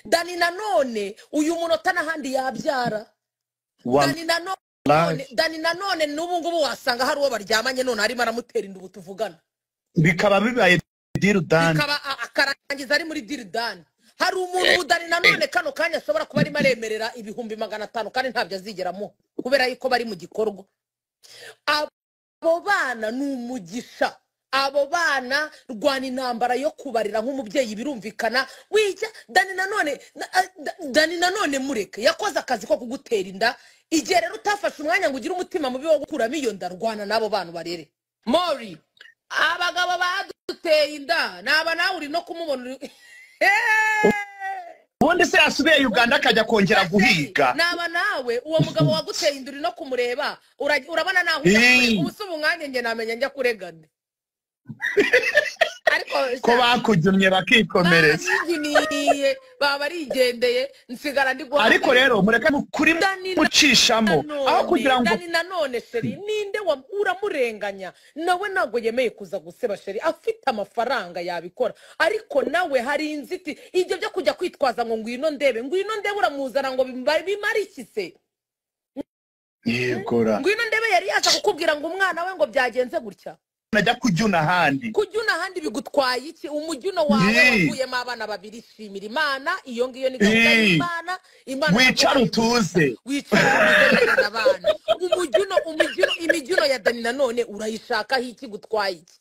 Dani nanone uyu munota n'ahandi yabyara. Dani nanone n'ubu ngubu wasanga hari uwo baryamanye none arimo aramutera inda ubu tuvugana. Bikaba bibaye deal done. Bikaba akarangiza ari muri deal done. Hari umuntu Dani nanone kano kanya ashobora kuba arimo aremerera ibihumbi 500 kandi ntabyo azigeramo kubera yuko bari mu gikorwa. Abo bana n'umugisha. Abo bana rwana intambara yo kubarira nk'umubyeyi birumvikana wija Dani nanone mureke yakoze akazi ko kugutera inda igihe rero utafashe umwanya ngo ugire umutima mubi wo gukuramo iyo nda rwana nabo bantu barere Mori abagabo baduteye inda naba nawe uri no kumubona ubundi se yasubiye Uganda akajya kongera guhiga naba nawe uwo mugabo waguteye inda uri no kumureba urabona naho ubusubu mwanya nge namenye njya kuregana ko bakujumye bakikomereza baba rigendeye nsigara ndi guha ariko rero mureka kuri mucishamo aho kugira ngo Dani nanone sheri ninde uramurenganya nawe nago yemeye kuza guseba sheri afite amafaranga yabikora ariko nawe hari inziti ibyo byo kujya kwitwaza ngo ngwino ndebe uramuzana ngo bimarikise yegora ngwino ndebe yari yaza kukubwira ngo umwana we ngo byagenze gutya najya kujuna handi bigutwaye iki umujyuno wawe wavuyemo abana babiri shimira Imana iyo ngiyo ni gahunda y'Imana wicara utuze abana imijyuno ya Dani nanone urayishaka iki gutwaye iki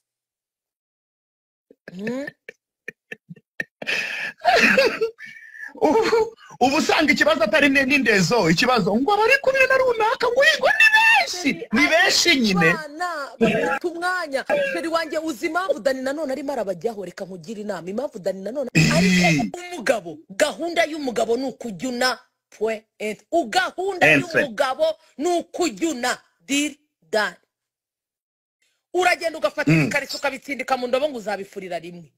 ubu usanga ikibazo atari n'indezo ikibazo ngo abari kumwe na runaka ngo ni benshi nyine umwanya sheri wanjye uzi impamvu Dani nanone arimo arabajyaho reka nkugira inama impamvu Dani nanone ariko umugabo gahunda y'umugabo ni ukujyuna gahunda y'umugabo ni ukujyuna deal done uragenda ugafata ikariso ukabitsindika mu ndobo ngo uzabifurira rimwe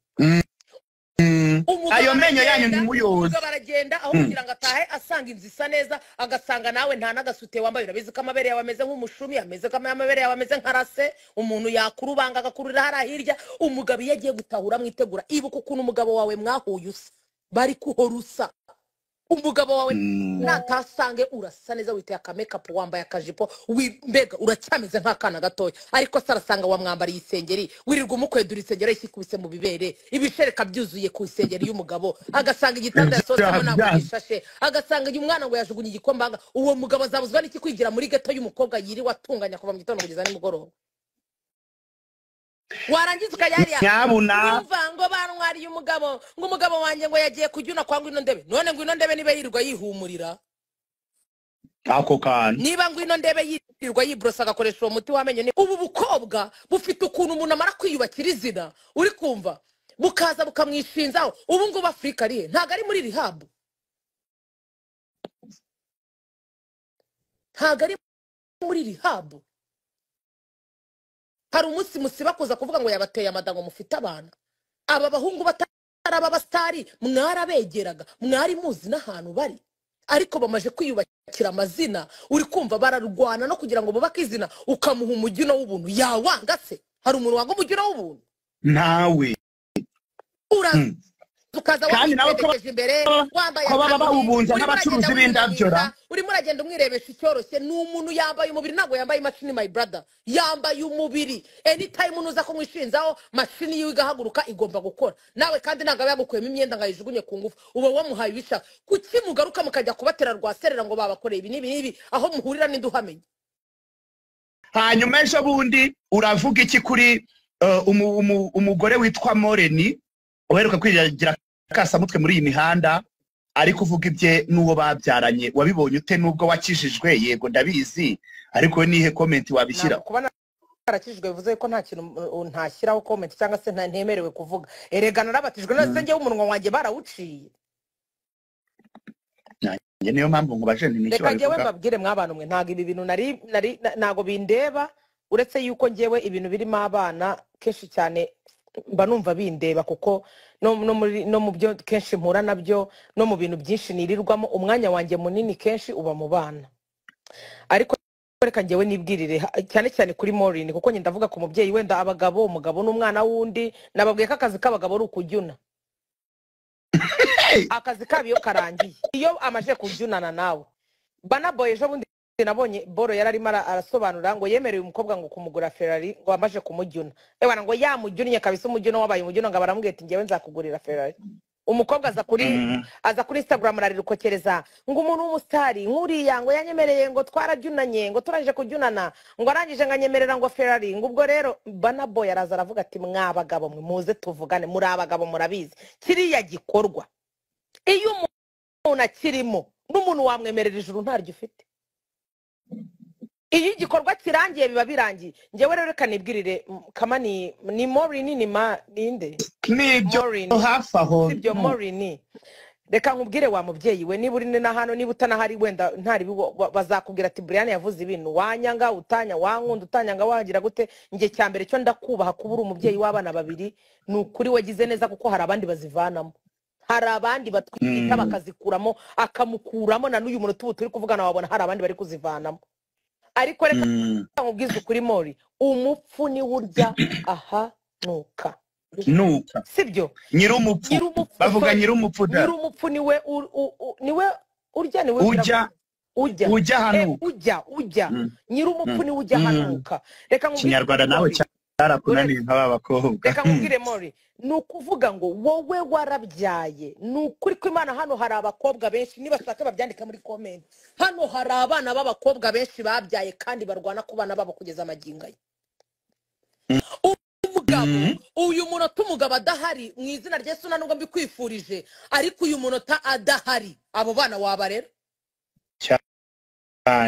ayo menyo yanyu ni muyozi baragenda aho kugira ngo atahe asanga inzu isa neza agasanga nawe nta nagasute wambaye urabizi ko amabere yawe ameze nk'umushumi ameze ko amabere yawe ameze nkarase umuntu yakurubanga agakurira harahirya umugabo yagiye gutahura mwitegura ibuka ukuntu umugabo wawe mwahuye usa bari kuhorusa umugabo wawe natasange urasa neza witeye akamekap wambaye akajipo mbega uracyameze nk'akana gatoya ariko sarasanga wamwambariye isengeri wirirwa umukwedura isengeri ikikubise mu bibere ibishereka byuzuye ku isengeri y'umugabo agasanga igitanda yasosemo ntabwo gishashe agasanga umwana ngo yajugunye igikombanga uwo mugabo azabuzwa n'iki kwigira muri geto y'umukobwa yiri watunganya kuva mu gitondo kugeza nimugoroba warangiza ukayariya umva ngo banwariye umugabo ngo umugabo wanjye ngo yagiye kujyuna kwa ngwino ndebe none ngwino ndebe niba yirirwa yihumurira ako kana niba ngwino ndebe yirirwa yibrosa agakoresha uwo muti wamenye ubu bukobwa bufite ukuntu umuntu amara kwiyubakira izina uri kumva bukaza bukamwishinzaho ubu ngubu Afrika arihe ntago ari muri rehab hari umunsi musiba kuza kuvuga ngo yabateye amadango mufite abana aba bahungu bataraba abastari mwarabegeraga mwari muzi n'ahantu bari ariko bamaje kwiyubakira amazina uri kumva bararwana no kugira ngo bubake izina ukamuha umujyino w'ubuntu yawanga se hari umuntu wanga umujyino w'ubuntu nawe ukaza wategereje imbere wambaye ababunza n'abacuruzi b'indabyora urimo uragenda umwirebesha icyoroshye ni umuntu yambaye umubiri ntago yambaye imashini my brother yambaye umubiri anytime unuza ko mwishinzaho mashini yiwe igahaguruka igomba gukora nawe kandi ntago yagukuyemo imyenda ngayijugunye ku ngufu uba wamuhaye ibishaka kuki mugaruka mukajya kubatera rwaserera ngo babakoreye ibi n'ibi aho muhurira n'indi uhamenye hanyuma ejo bundi uravuga iki kuri umugore witwa Moreni uheruka kwigira kasamutwe muri iyi mihanda ariko uvuga ibye n'uwo babyaranye wabibonye ute nubwo wakijijwe yego ndabizi ariko we nihe comment wabishyira kuba narakijijwe bivuze ko nta kintu ntashyiraho comment cyangwa se ntemerewe kuvuga erega narabatijwe nase njye umunwa wanjye barawuciye niyo mpamvu ngo baje ni reka njyewe mbabwire mw'abantu mwe ntago ibi bintu nago bindeba uretse yuko njyewe ibintu birimo abana kenshi cyane mba numva bindeba kuko no mu byo kenshi mpura nabyo no mu bintu byinshi nirirwamo umwanya wanjye munini kenshi uba mu bana ariko reka njyewe nibwirire cyane cyane kuri Maureen kuko njye ndavuga ku mubyeyi wenda umugabo n'umwana wundi nababwiye ko akazi k'abagabo ari ukujyuna akazi kabiyo karangiye iyo amaje kubyunana nawe Burna Boy ejo bundi nabonye boro yararimo arasobanura ngo yemereye umukobwa ngo kumugura Ferrari ngo amaje kumujyuna ewana ngo yamujunnye kabisa umujyuna wabaye umujyuna ngo baramubwiye ati ngewe nzakugurira Ferrari umukobwa aza kuri Instagram ararikokereza ngo umuntu w'umustari nkuriya ngo yanyemereye ngo twarajyunanye ngo turangije kujyunana ngo arangije nganyemerera ngo Ferrari ngo ubwo rero Burna Boy araza aravuga ati mwabagabo mwe muze tuvugane muri abagabo murabizi kiriya gikorwa iyo umuntu akirimo n'umuntu wamwemerera ijuru ntaryo ufite iyo igikorwa kirangiye biba birangiye ngewe rero reka nibwirire kamani ni Morini ni ma ninde nibyo hafi aho sibyo Morini reka nkubwire wa mubyeyi we niba uri na hano niba utanahari wenda ntari bazakubwira ati Brian yavuze ibintu wanyanga utanya wankunda utanyanga wagira gute nge cyambere cyo ndakubaha kubura umubyeyi w'abana babiri nukuri wagize neza kuko hari abandi bazivanamo hari abandi batwita bakazikuramo akamukuramo na n'uyu muntu turi kuvugana wabona hari abandi bari kuzivanamo ariko reka nkubwize ukuri Mori umupfu ni urya aha nuka sibyo nyirumupfu bavuga nyirumupfu da nyirumupfu niwe urya niwe ujya hano ujya nyirumupfu ni ujya hanuka reka nkubwize Kinyarwanda nawe cyarakunaniye nk'aba bakobwa reka nkubwire Mori nukuvuga ngo wowe warabyaye nukuri ko Imana hano hari abakobwa benshi nibashaka babyandika muri comment hano hari abana b'abakobwa benshi babyaye kandi barwana ku bana babo kugeza amaginga ye umugabo uyu munota umugabo adahari mu izina rya Yesu nubwo mbikwifurije ariko uyu munota adahari abo bana wabarera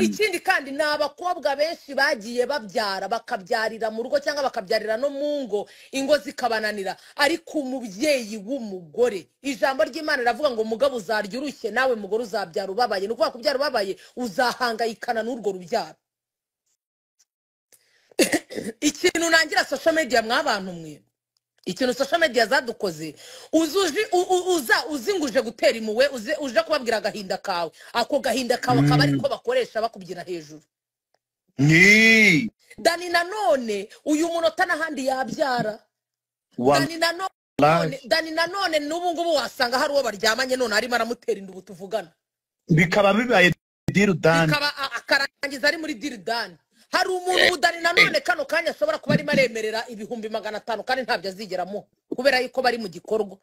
ikindi kandi ni abakobwa benshi bagiye babyara bakabyarira mu rugo cyangwa bakabyarira no mu ngo ingo zikabananira ariko umubyeyi w'umugore ijambo ry'Imana riravuga ngo umugabo uzarya urushye nawe mugore uzabyara ubabaye ni ukuvuga kubyara ubabaye uzahangayikana n'urwo rubyaro ikintu nangira social media mwabantu mwe ikintu social media zadukoze uzinguje gutera imuwe uje kubabwira agahinda kawe ako gahinda kawe akaba ariko bakoresha bakubyina hejuru Dani nanone uyu munota n'ahandi yabyara Dani nanone n'ubu ngubu wasanga hari uwo baryamanye none arimo aramutera inda ubu tuvugana bikaba bibaye deal done bikaba akarangiza ari muri deal done hari umuntu Dani nanone kano kanya ashobora kuba arimo aremerera ibihumbi 500 kandi ntabyo azigeramo kubera yuko bari mu gikorwa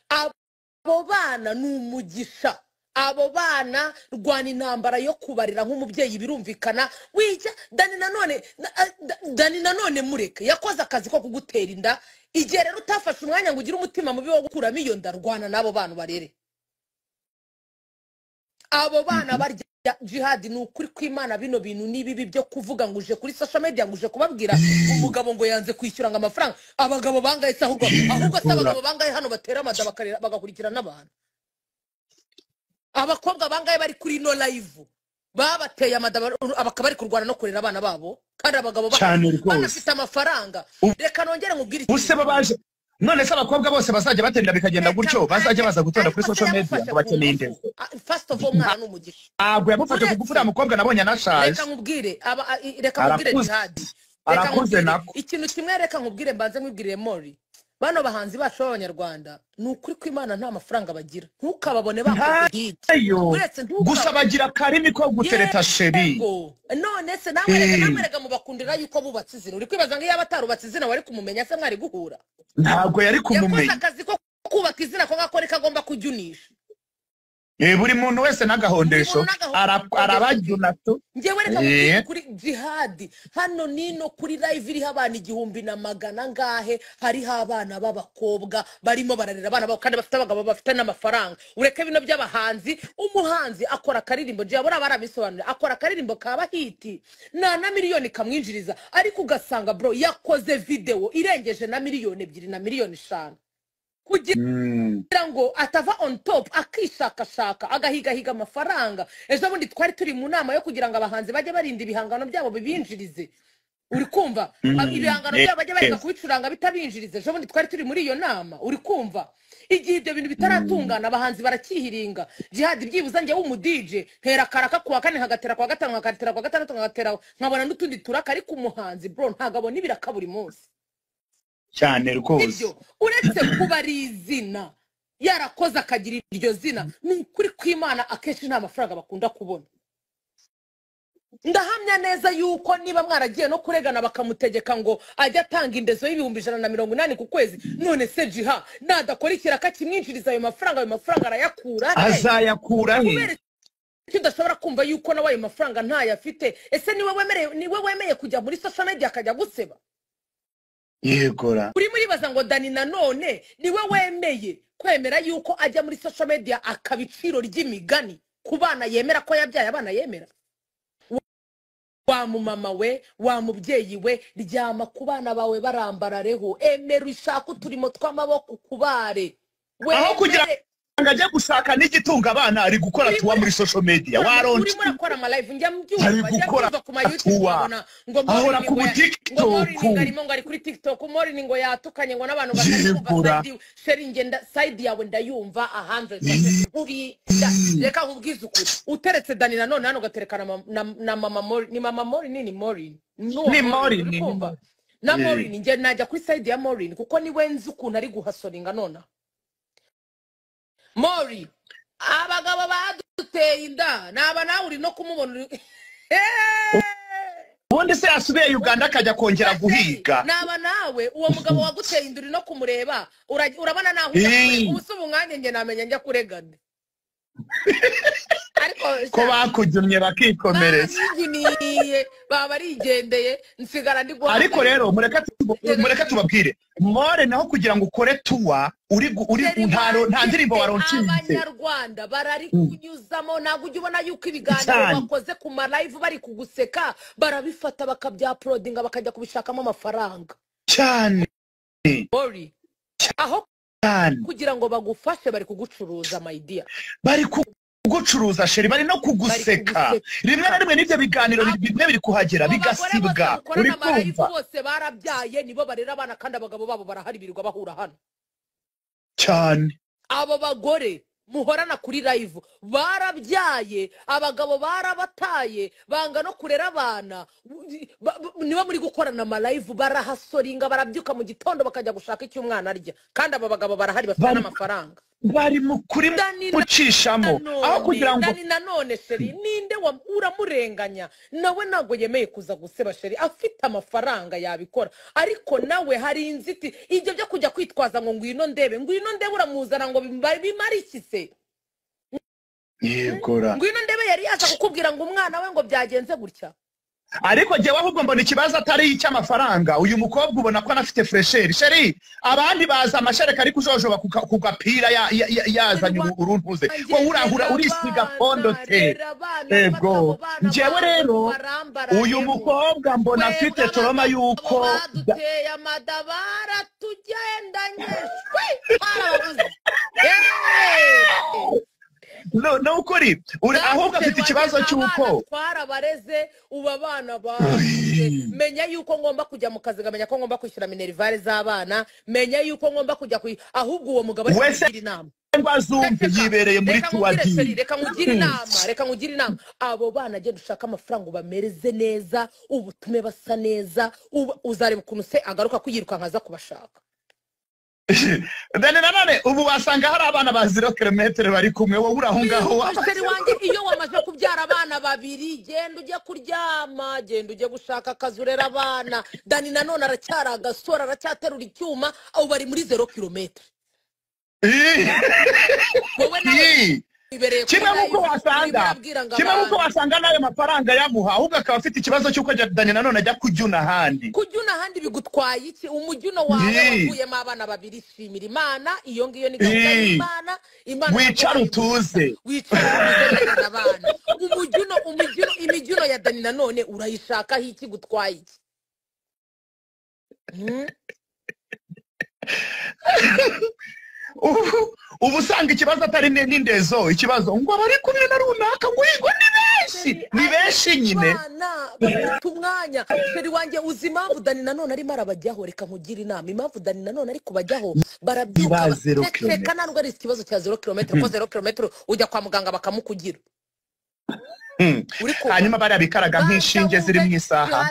abo bana n'umugisha abo bana rwana intambara yo kubarira nk'umubyeyi birumvikana wija Dani nanone mureke yakoze akazi ko kugutera inda igihe rero utafashe umwanya ngo ugire umutima mubi wo gukuramo iyo nda rwana n'abo bana barere abo bana barya Jihad ni ukuri kw'Imana bino bintu nibibi byo kuvuga ngo uje kuri social media ngo uje kubabwira umugabo ngo yanze kwishyura ngo amafaranga abagabo bangaye se ahubwo abagabo bangaye hano batera amada bagakurikira n'abantu abakobwa bangaye bari kuri no live babateye amada abakaba bari kurwana no kurera abana babo kandi abagabo banafite amafaranga reka nongere nkubwire use babaje none se abakobwa bose bazajya batenda bikagenda gutyo bazajya baza gutonda kuri social media ngo bakeneye inde first of all mwana n'umugisha agwe yamufashe kugufura mukobwa nabonye anashaje reka nkubwire Jihad arakuze nako ikintu kimwe reka nkubwire mbanze mwibwirire Mori bano bahanzi bacu b'abanyarwanda ni ukuri kw'Imana nta mafaranga bagira ntukababone bakoze hit uretse gusa bagira karimi ko gutereta sheri none se namwerega mu bakundira yuko bubatse izina uri kwibaza ngo iyo abatarubatse izina wari kumumenya se mwari guhura ntabwo yari kumumenya yakoze akazi ko kubaka izina ko ngakore kagomba kujunisha buri muntu wese n'agahondesho arabajyuna to ngewe reka kuri Jihad hano nino kuri live iriho abana 100 ngahe hariho abana b'abakobwa barimo bararira abana babo kandi bafite abagabo bafite n'amafaranga ureke bino by'abahanzi umuhanzi akora karirimbo je abora barabisobanura akora karirimbo kaba hiti na miliyoni kamwinjiriza ariko ugasanga bro yakoze video irengeje na miliyoni 2 na miliyoni 5 kugira ngo atava on top akishakashaka agahiga amafaranga ejo bundi twari turi mu nama yo kugira ngo abahanzi bajye barinda ibihangano byabo bibinjirize uri kumva ibihangano byabo bajye bareka kubicuranga bitabinjirize ejo bundi twari turi muri iyo nama uri kumva igihe ibyo bintu bitaratungana abahanzi barakihiringa Jihad byibuza njye w'umu DJ ntera karaka kuwa kane hagatera kwa gatanu hagatera kwa gatandatu hagatera nkabona n'utundi turaka ariko umuhanzi bro ntagabo nibiraka buri munsi cyane rwose uretse kuba ari izina yarakoze akagira iryo zina ni kuri kw'Imana akenshi nta mafaranga bakunda kubona. Ndahamya neza yuko niba mwaragiye no kuregana bakamutegeka ngo ajya atanga indezo y'ibihumbi 180 ku kwezi, none se Jiha nadakora ikiraka kimwinjiriza ayo mafaranga arayakura azayakura he? Tudashobora kumva yuko nawe ayo mafaranga ntayafite. Ese niwe wemeye kujya muri social media akajya guseba? Yegora Uri muribaza ngo Dani Nanone niwe wemeye kwemera yuko ajya muri social media akabiciro ry'imigani ku bana yemera ko yabyaye abana yemera? Wa mumama we, wa mubyeyi we, ryama ku bana bawe barambarareho, emera ishaka uturimo tw'amaboko kubare. Aho kugira ngo ajye gushaka n'igitunga abana ari gukora tuwa muri social media. Waronse urimo urakora ama live njya ari gukora ku ma YouTube babona ngo ahora ku TikTok ngo ari kuri TikTok Morini ngo yatukanye ngo n'abantu batari sheri ngenda side yawe ndayumva 100% uri reka nkubwize ukuri uteretse Dani Nanone hano gaterekana na mama Morini. Ni mama Morini ni Morini ni Morini na Morini nge najya kuri side ya Morini kuko ni wenzi ukuntu ari guhasoringa nona Mori abagabo baduteye inda naba nawe uri no kumubona ubundi se yasubiye Uganda akajya kongera guhiga. Naba nawe uwo mugabo waguteye inda uri no kumureba urabona naho ubusubu mwanye nge namenye njya kuregana. Ariko ko bakujumye bakikomereza baba arigendeye nsigara ndi guha. Ariko rero mureka tubabwire More naho kugira ngo ukore tuwa uri nta ndirimbo waroncinze. Abanyarwanda barari kunyuzamo ntago ujye ubona yuko ibiganiro bakoze ku ma live bari kuguseka barabifata bakabyauploadinga bakajya kubishakamo amafaranga cyane. Ori aho kugira ngo bagufashe bari kugucuruza my dear, bari kugucuruza sheri, bari no kuguseka. Rimwe na rimwe n'ibyo biganiro bimwe biri kuhagera bigasibwa. Uri kumva bose barabyaye nibo barera abana kandi abagabo babo barahari birirwa bahura hano cyane. Abo bagore muhorana kuri live barabyaye abagabo barabataye banga no kurera abana niba muri gukorana ama live barahasoringa barabyuka mu gitondo bakajya gushaka icyo umwana arya kandi aba bagabo barahari bafite n'amafaranga bari mukuri mucishamo aho kugira ngo Dani Nanone sheri ninde uramurenganya nawe nago yemeye kuza guseba sheri afite amafaranga yabikora ariko nawe hari inziti ibyo byo kujya kwitwaza ngo ngwino ndebe uramuzana ngo bimari ikise. Yegora Ngwino ndebe yari yaza kukubwira ngo umwana we ngo byagenze gutya. Ariko jewe ahubwo mbona ikibazo atari icy'amafaranga. Uyu mukobwa ubona ko anafite fresheri sheri, abandi baza amashereka ari kujojoba kugapira yazanye uruntuze ko urahura urisiga fondo te. Ego jewe rero uyu mukobwa mbona afite toroma yuko baduteye amadabara tugendanye no ukuri ahubwo afite ikibazo cy'uko twarabareze uba bana ba menya yuko ngomba kujya mu kazi, gamenya ko ngomba kwishyura minerivare z'abana, menya yuko ngomba kujya ahubwo uwo mugabo agira inama bazumve yibereye muri tuwadi. Reka ngugire inama abo bana genda ushaka amafaranga bamereze neza ubutume basa neza uzareba ukuntu se agaruka kuyiruka nkaza kubashaka. Dani Nanone ubu wasanga hari abana ba 0 km bari kumwe wowe uraho ngaho. Asheri wanjye iyo wamaze kubyara abana babiri genda ujye kuryama, genda ujye gushaka akazurera abana. Dani Nanone aracyari agasora aracyaterura icyuma abo bari muri 0 km. Wowe nawe kimwe nk'uko wasanga nayo mafaranga yamuha ahubwo akaba afite ikibazo cy'uko Dani Nanone ajya kujyuna ahandi bigutwaye iki? Umujyuno wawe wavuyemo abana babiri, shimira Imana, iyo ngiyo ni gahunda y'Imana. Wicara utuze abana. Imijyuno ya Dani Nanone urayishakaho iki? Gutwaye iki? ubu usanga ikibazo atari n'indezo, ikibazo ngo abari kumwe na runaka ngo ni benshi nyine bafite umwanya. Sheri wanjye uzi impamvu Dani Nanone arimo arabajyaho? Reka nkugire inama impamvu Dani Nanone ari kubajyaho. Barabyuka reka ntabwo ari ikibazo cya 0 km ko 0 km ujya kwa muganga bakamukugira. hanyuma bariya bikaraga nk'inshinge ziri mu isaha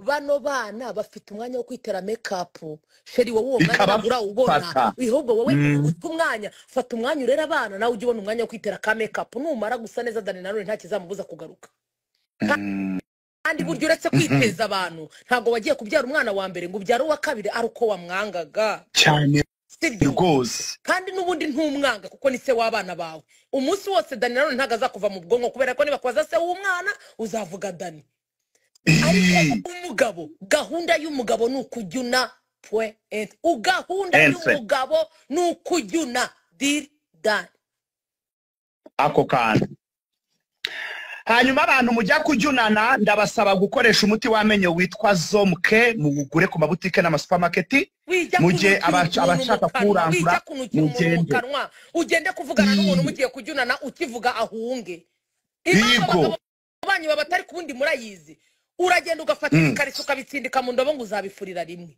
bano bana bafite umwanya wo kwitera makeup sheri wowe uwo mwanya urawubona ihubwo wowe ufite umwanya fata umwanya urera abana nawe ujye ubona umwanya wo kwitera ka makeup numara gusa neza Dani Nanone nta kizamubuza kugaruka kandi buryo uretse kwiteza abantu ntago wagiye kubyara umwana wa mbere ngo ubyare uwa kabiri ari uko wamwangaga cyane rwose kandi n'ubundi ntumwanga kuko ni se w'abana bawe umunsi wose Dani Nanone ntago azakuva mu bwonko kubera ko niba kwaza se w'umwana uzavuga Dani ariko umugabo gahunda y'umugabo nukujyuna gahunda y'umugabo nukujyuna Dani ako kana hanyuma abantu mujya kujyunana ndabasaba gukoresha umuti w'amenyo witwa Zomke mugure ku mabutike n'ama supermarket muje abashaka kurangura ugende kuvugana n'umuntu mugiye kujyunana ukivuga ahunge yego abanyu babatari kubundi murayizi uragenda ugafata ikariso ukabitsindika mu ndobo ngo uzabifurira rimwe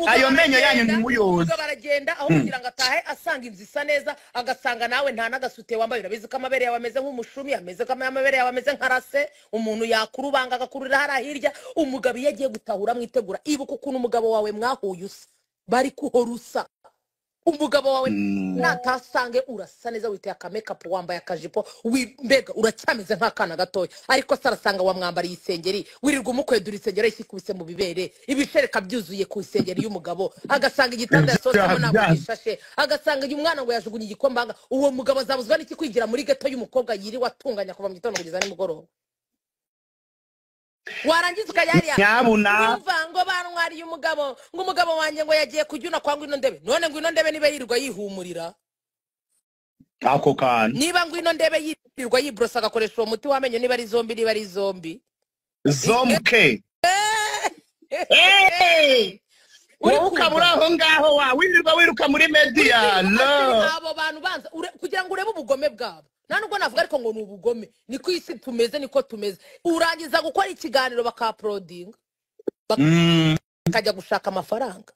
ayo menyo yanyu ni muyoza baragenda aho kugira ngo atahe asanga inzu isa neza agasanga nawe nta nagasute wambaye urabizi ko amabere yawe ameze nk'umushumi ameze ko amabere yawe ameze nkarase umuntu yakurubanga agakurira harahirya umugabo yagiye gutahura mwitegura ibuka ukuntu umugabo wawe mwahuye usa bari kuhorusa umugabo wawe natasange urasa neza witeye aka makeup wambaye akajipo mbega uracyameze nk'akana gatoya ariko sarasanga wamwambariye isengeri wirirwa umukwedura isengeri ikikubise mu bibere ibishereka byuzuye ku isengeri y'umugabo agasanga igitanda yasosemo ntabwo gishashe agasanga uyu mwana ngo yajugunye igikombanga uwo mugabo azabuzwa n'iki kwigira muri geto y'umukobwa yiriwe atunganya kuva mu gitondo kugeza nimugoroba warangiza ukayariya umva ngo banwariye umugabo ngo umugabo wanjye ngo yagiye kujyuna kwa ngwino ndebe none ngwino ndebe niba yirirwa yihumurira ako kana niba ngwino ndebe yirirwa yibrosa agakoresha uwo muti w'amenyo niba ari zombi Zomke ukabura aho ngaho wirirwa muri media abo bantu banza kugira ngo urebe ubugome bwabo nubwo navuga ariko ngo ni ubugome ni ku isi tumeze niko tumeze urangiza gukora ikiganiro bakauploadinga bakajya gushaka amafaranga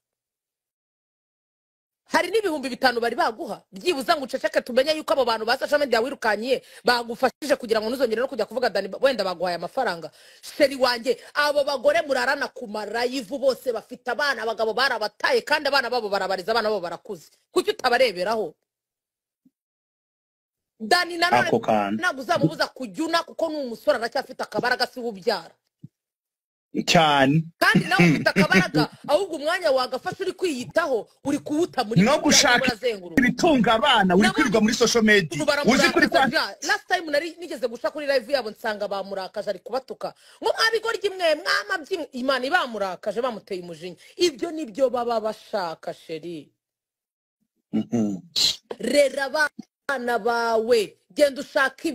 hari n'ibihumbi 5 bari baguha byibuza ngo uceceke tumenye yuko abo bantu basasha media wirukanyiye bagufashije kugira ngo nuzongere no kujya kuvuga Dani wenda baguhaye amafaranga sheri wanjye abo bagore murarana ku marayivu bose bafite abana abagabo barabataye kandi abana babo barabariza abana babo barakuze kuki utabareberaho Dani Nanone ntabwo uzamubuza kujyuna kuko n'umusore aracyafite akabaraga si bubyara cyane kandi nawe ufite akabaraga ahubwo umwanya wagafasha uri kwiyitaho uri kuwuta muri no gushaka ibitunga abana uri kwirirwa muri social media uzi kuri kwa last time nari nigeze gusha kuri live yabo nsanga bamurakaje ari kubatuka ngo mwabigoryi mwe mwamabyi Imana ibamurakaje bamuteye umujinya ibyo nibyo baba bashaka sheri rera bana bawe genda ushaka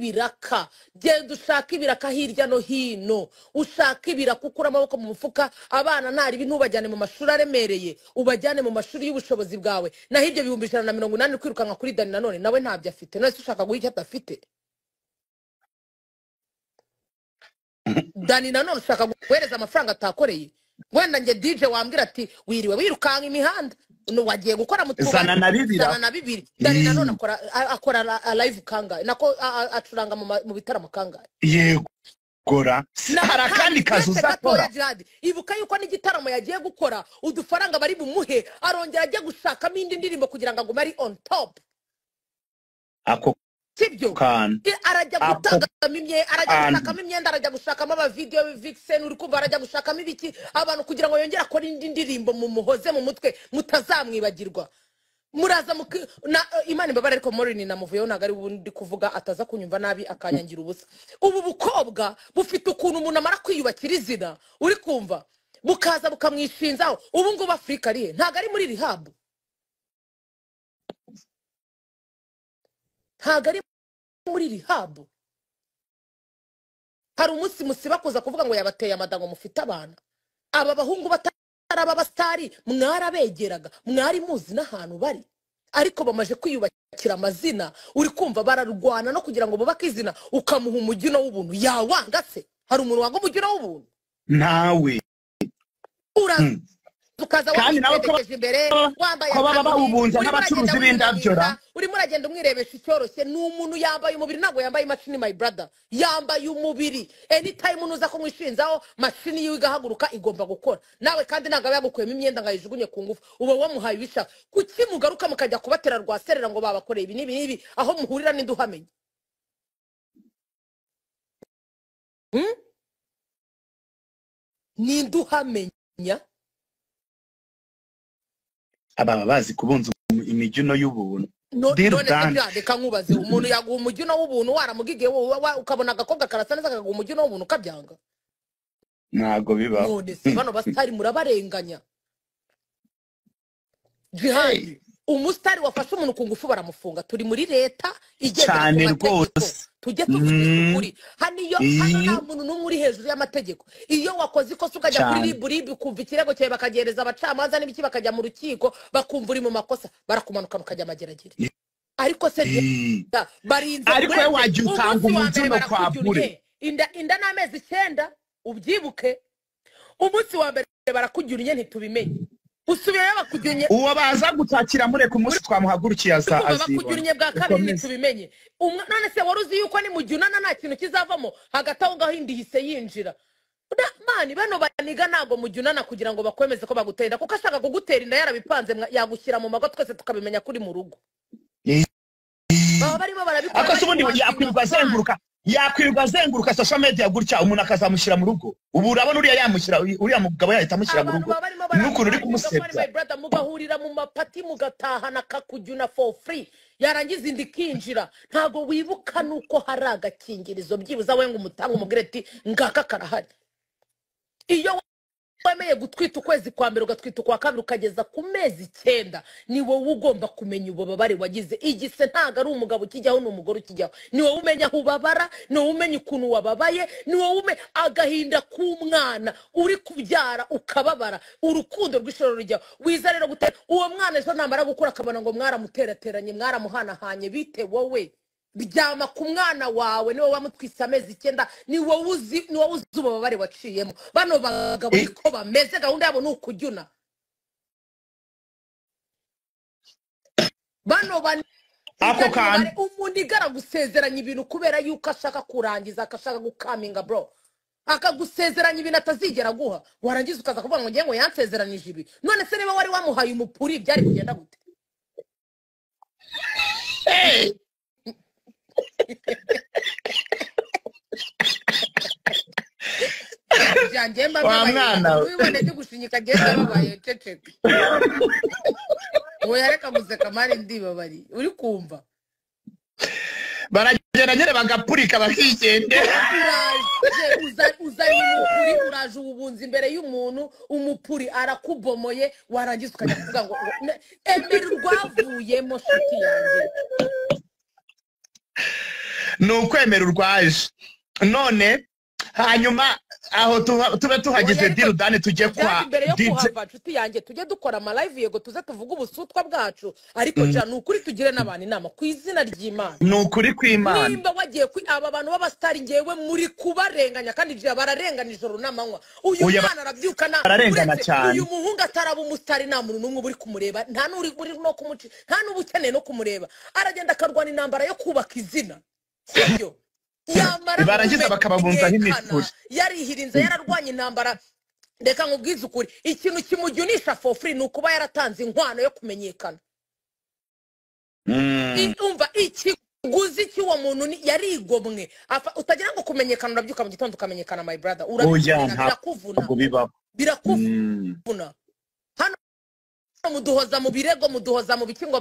ibiraka hirya no hino ushaka ibiraka ukura amaboko mu mufuka abana ntari ibintu ubajyane mu mashuri aremereye ubajyane mu mashuri y'ubushobozi bwawe naho ibyo 180 kwirukanka kuri Dani Nanone nawe ntabyo afite none ushaka guha icyo adafite Dani Nanone ushaka guhereza amafaranga atakoreye wenda nge DJ wambwira ati wiriwe wirukanka imihanda wagiye gukora mu zana na 2 Dani Nanone akora live kangahe nako acuranga mu bitaramo kangahe yego gora hari kandi kazi uzakora ibuka yuko n'igitaramo yagiye gukora udufaranga bari bumuhe arongera ajya gushakamo indi ndirimbo kugira ngo ari on top ako sibyo arajya gutangamo imyenda arajya gushakamo aba video vixen uri kumva arajya gushakamo ibiki abantu kugira ngo yongere akora indi ndirimbo mu muhoze mu mutwe mutazamwibagirwa muraza Imana imbabare ariko Morini namuvuyeho ntago ari ubundi kuvuga ataza kunyumva nabi akanyangira ubusa ubu bukobwa bufite ukuntu umuntu amara kwiyubakira izina uri kumva bukaza bukamwishinzaho ubu ngubu Afrika arihe ntago ari muri rehab ntago ari muri rehab hari umunsi musiba kuza kuvuga ngo yabateye amadango mufite abana aba bahungu bataraba abastari mwarabegeraga mwari muzi n'ahantu bari ariko bamaje kwiyubakira amazina uri kumva bararwana no kugira ngo bubake izina ukamuha umugino w'ubuntu yawanga se hari umuntu wanga umugino w'ubuntu nawe ukaza kandi nawe ko imbere wambaye baba bahubunza nk'abacuruzi b'indabyora urimo uragenda umwirebesha icyoroshye ni umuntu yambaye umubiri ntabwo yambaye imashini my brother yambaye umubiri anytime unuza ko mwishinzaho mashini yiwe igahaguruka igomba gukora nawe kandi ntabwo yagukuyemo imyenda ngayijugunye ku ngufu uba wamuhaye ibishaka kuki mugaruka mukajya kubatera rwaserera ngo babakoreye ibi n'ibi aho muhurira n'indi uhamenya n'indi uhamenya ababa bazi kubunza imijyuno y'ubuntu reka nkubaze umuntu yaguha umujyuno w'ubuntu waramugigiye ukabona agakobwa karasa neza akaguha umujyuno w'ubuntu ukabyanga ntago bibaho none se bano basitari murabarenganya jihadi umusitari wafashe umuntu ku ngufu baramufunga turi muri leta igendera ku mategeko tujye tuvugisha ukuri hano nta muntu n'umwe uri hejuru y'amategeko iyo wakoze ikosa ukajya kuri ribu ukumva ikirego cyawe bakagereza abacamanza n'ibiki bakajya mu rukiko bakumva uri mu makosa barakumanukana ukajya amageragere ariko se barinze ariko we wajya utanga umutima kwa bure inda n'amezi 9 ubyibuke umunsi wa mbere barakujyuriye ntitubimenye usubiyeyo bakujyunye uwo baza gutakira mureka umunsi twamuhagurukiye azibona bakujyuriye bwa kabiri ntitubimenye none se waruzi yuko ni mujyunana nta kintu kizavamo hagati aho ngaho indi hise yinjira mani bano baniga ntago mujyunana kugira ngo bakwemeze ko bagutera kuko ashaka kugutera inda yarabipanze yagushyira mu mago twese tukabimenya kuri mu rugo baba barimo barabikora ako subundi yakwirirwa azenguruka social media gutya umuntu akazamushyira mu rugo ubu urabona uriya mugabo yahita amushyira mu rugo n'ukuntu uri kumusebya mugahurira mu mapati mugatahana kakujyuna for free yarangiza indi kinjira ntago wibuka nuko hari agakingirizo byibuza we ngo umutanga umugire ati ngaka karahari iyo wemeye gutwita ukwezi kwa mbere ugatwita kwa kabiri ukageza ku mezi 9 ni wowe ugomba kumenya ububabare wagize igise ntago ari umugabo kijyaho n'umugore ukijyaho ni wowe umenya ubabara ni wowe umenya ukuntu wababaye ni wowe agahinda k'umwana uri kubyara ukababara urukundo rw'ishoro rujyaho wiza rero gutera uwo mwana ejo namara gukura akabona ngo mwaramuterateranye mwaramuhanahanye bite wowe bijyama ku mwana wawe niwe wamutwisa amezi 9 ni wowe uzi ububabare waciyemo bano bagabo niko bameze gahunda yabo n'ukujyuna bano ako kandi umuntu igara gusezeranya ibintu kubera yuko ashaka kurangiza akashaka gukaminga bro akagusezeranya ibintu atazigera guha warangiza ukaza kuvuga ngo ngiye ngo yansezeranyije ibi none se niba wari wamuhaye umupuri byari kugenda gute wa mwana wibone gushinyika genda babaye ceceka oya reka guseka mari ndibabari uri kumva baragenda nyere bagapurika bakigende uzanye umupuri uraje ubunzi imbere y'umuntu umupuri arakubomoye warangiza ukajya kuvuga ngo emera urwavuyemo shiti yanjye nukwemera urwaje none hanyuma aho tube tuhageze dirudane tujye kwa mbere yo kuhava nshuti yanjye tujye dukora ama live yego tuze tuvuga ubusutwa bwacu ariko ja nukuri tugire n'abantu inama ku izina ry'Imana nukuri kw'Imana nimba wagiye aba bantu b'abastari ngewe muri kubarenganya kandi je bararengana ijoro n'amanywa uyu mwana arabyuka na bararengana cyane uyu muhungu ataraba umustari nta muntu n'umwe buri kumureba nta n'uri no kumuci nta n'ubukeneye no kumureba aragenda akarwana intambara yo kubaka izina sibyo barangiza bakababunzaho imifuri yarihirinze yararwanya intambara reka nkubwize ukuri ikintu kimujyunisha for free ni ukuba yaratanze inkwano yo kumenyekana umva ikiguzi cy'uwo muntu yarigomwe utagira ngo kumenyekana urabyuka mu gitondo ukamenyekana my brother birakuvuna hano muduhoza mu birego muduhoza mu biki ngo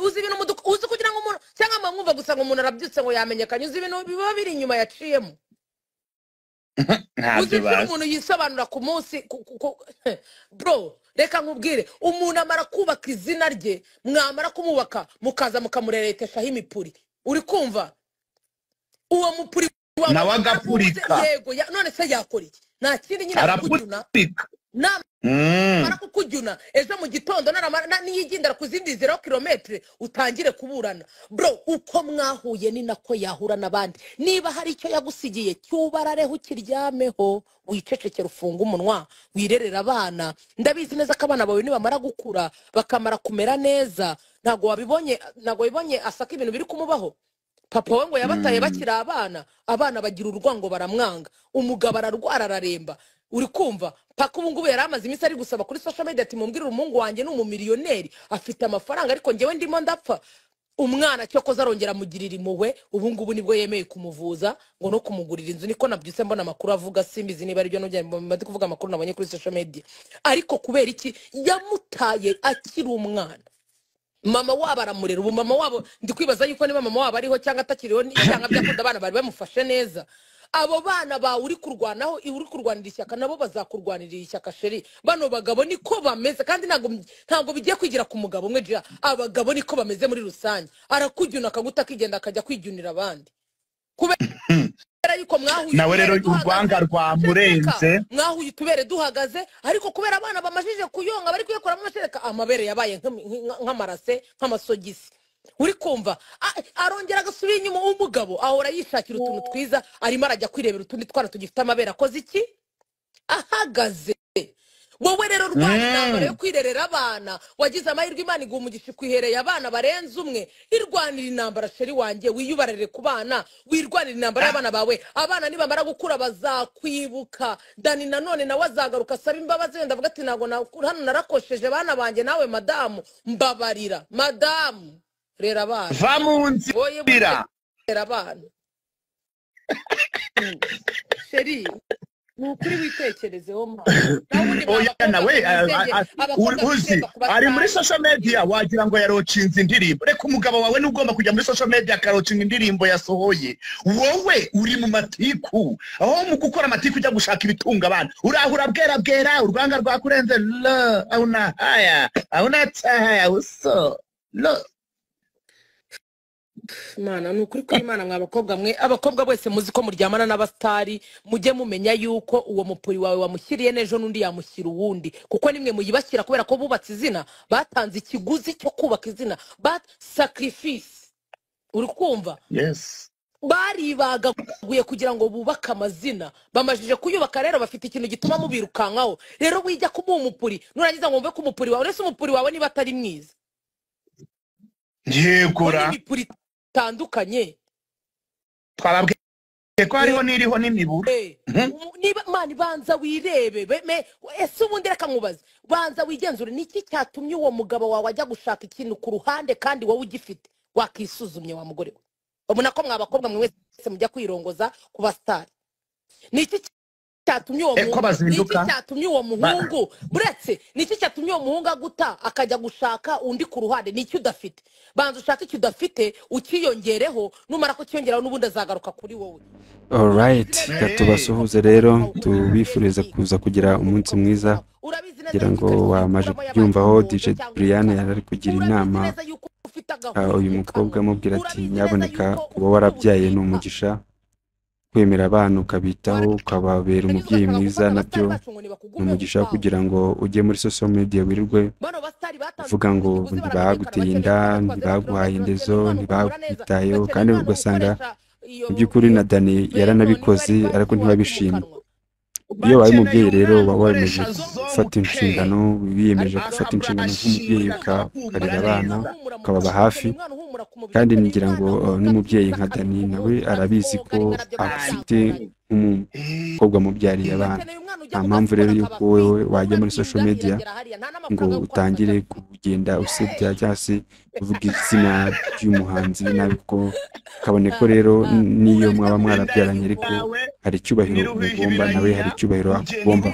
uzi ibintu uzi kugira ngo umuntu cyangwa mwumva gusa ngo umuntu arabyutse ngo yamenyekanye uzi ibintu biba biri inyuma yaciyemo uzi ko umuntu yisobanura ku munsi bro reka nkubwire umuntu amara kubaka izina rye mwamara kumubaka mukaza mukamurereteshaho imipuri uri kumva uwo mupuri nawe agapurika yego none se yakora iki nta kindi nyine arapurika mara kukujuna ejo mu gitondo niyigindara ku zindi 0 kilometre utangire kuburana bro uko mwahuye ni nako yahura nabandi niba hari icyo yagusigiye cyubarareho ukiryameho wicecekera ufunga umunwa wirerera abana ndabizi neza ko abana bawe nibamara gukura bakamara kumera neza ntago wabibonye asaka ibintu biri kumubaho papa we ngo yabataye bakira abana bagira urwango baramwanga umugabo ararwara araremba uri kumva paka ubu ngubu yaramaze iminsi ari gusaba kuri social media ati mumbwirire umuhungu wanjye n'umumiliyoneri afite amafaranga ariko njyewe ndimo ndapfa umwana cyo koza arongera mugirira impuhwe ubu ngubu nibwo yemeye kumuvuza ngo no kumugurira inzu niko nabyutse mbona amakuru avuga simbizi niba ari byo n'ujya kuvuga amakuru nabonye kuri social media ariko kubera iki yamutaye akiri umwana mama wabo aramurera ubu mama wabo ndi kwibaza yuko niba mama wabo ariho cyangwa atakiriho cyangwa byakunda abana bari bamufashe neza abo bana ba uri kurwanaho uri kurwanira ishyaka nabo bazakurwanirira ishyaka sheri bano bagabo niko bameze kandi ntago bigiye kwigira ku mugabo umwe jya abagabo niko bameze muri rusange arakujyuna akaguta akigenda akajya kwijyunira abandi kubera yuko mwahuye nawe rero urwanga rwamurenze mwahuye tubere duhagaze ariko kubera abana bamajije kuyonga bari kuyekoramo amashereka amabere yabaye nk'amarase nk'amasogisi uri kumva arongera agasubira inyuma umugabo ahora yishakira utuntu twiza arimo arajya kwirebera utundi twana tugifite amabere akoze iki ahagaze wowe rero rwanda intambara yo kwirerera abana wagize amahirwe Imana iguha umugisha kwihereye abana barenze umwe irwanira intambara sheri wanjye wiyubarere ku bana wirwanira intambara y'abana bawe abana nibamara gukura bazakwibuka Dani nanone nawe azagaruka asaba imbabazi wenda avuga ati ntago hano narakosheje bana banjye nawe madamu mbabarira madamu rera abana va mu nzira rera abana sheri nukuri witekerezeho nawe uzi ari muri social media wagira ngo yarocinze indirimbo reka umugabo wawe n'ugomba kujya muri social media akarocinga indirimbo yasohoye wowe uri mu matiku aho mu gukora amatiku ujya gushaka ibitunga abana urahura bwera urwanga rwakurenze lo auna haya auna haya uso lo Mana nukuri ko Imana mwabakobwa mwe abakobwa bose muzi ko muryamana n'abastari mujye mumenya yuko uwo mupuri wawe wamushyiriye nejo nundi yamushyira uwundi kuko nimwe muyibashyira kubera ko bubatse izina batanze ikiguzi cyo kubaka izina sacrifice uri kumva yes baribagaguye kugira ngo bubake amazina bamajije kuyubaka rero bafite ikintu gituma mubirukankaho rero wijya kumuha umupuri nurangiza ngo mve ko umupuri wawe uretse umupuri wawe niba atari mwiza yegura tandukanye twababwiye ko hariho n'iriho n'imiburu niba mani banza wirebe ese ubundi reka nkubaze banza wigenzure niki cyatumye uwo mugabo wawe ajya gushaka ikintu ku ruhande kandi wowe ugifite wakisuzumye wa mugore we ubona ko mwabakobwa mwe wese mujya kwirongoza ku bastari niki cyatumye uwo muhungu buretse niki cyatumye uwo muhungu aguta akajya gushaka undi ku ruhande niki udafite banza ushaka icyo udafite ukiyongereho numara ko kiyongeraho n'ubundi azagaruka kuri wowe alright tubasuhuze rero tubifuriza kuza kugira umunsi mwiza kugira ngo wamaje kubyumvaho DJ Brian yari kugira inama uyu mukobwa amubwira ati nyaboneka kuba warabyaye ni umugisha kwemera abana ukabitaho ukababera umubyeyi mwiza nabyo ni umugisha kugira ngo ujye muri social media wirirwe uvuga ngo ntibaguteye inda ntibaguhaye indezo ntibakwitayeho kandi ugasanga mu by'ukuri na Dani yaranabikoze ariko ntibabishimye iyo wabaye umubyeyi rero waba wemeje gufata inshingano wiyemeje gufata inshingano nk'umubyeyi ukarera abana ukababa hafi kandi ngira ngo n'umubyeyi nka Dani nawe arabizi ko afite umukobwa mubyariye abana nta mpamvu rero yuko wowe wajya muri social media ngo utangire kugenda usebya cyangwa se uvuga izina ry'umuhanzi nabi ko kabone ko rero niyo mwaba mwarabyaranye ariko hari icyubahiro mugomba nawe hari icyubahiro agomba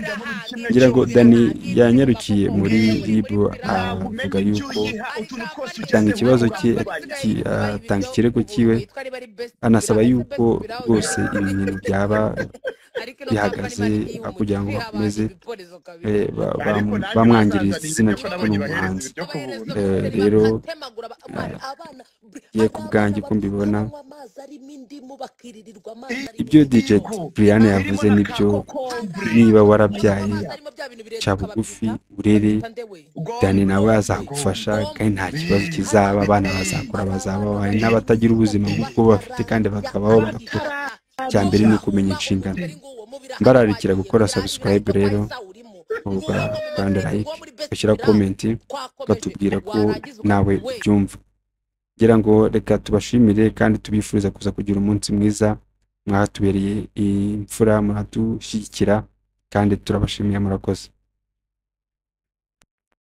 ngira ngo Dani yanyarukiye muri ribu avuga yuko atanga ikibazo cye atanga ikirego cyiwe anasaba yuko rwose ibintu byaba bihagaze kugira ngo bakomeze bamwangiriza izina ry'umuhanzi rero ye ku bwanjye ko mbibona ibyo DJ Brian yavuze nibyo. Niba warabyaye ca bugufi urere, Dani nawe azagufasha kandi nta kibazo kizaba. Abana bazakura bazabaho, hari n'abatagira ubuzima nk'ubwo bafite kandi bakabaho bagakura. Cyambere ni kumenya inshingano. Mbararikira gukora subscribe rero, kandi like, ushyira comment batubwira ko nawe ubyumva. Ngira ngo reka tubashimire kandi tubifuriza kuza kugira umunsi mwiza. Mwatubereye imfura, muratushyigikira kandi turabashimiye, murakoze.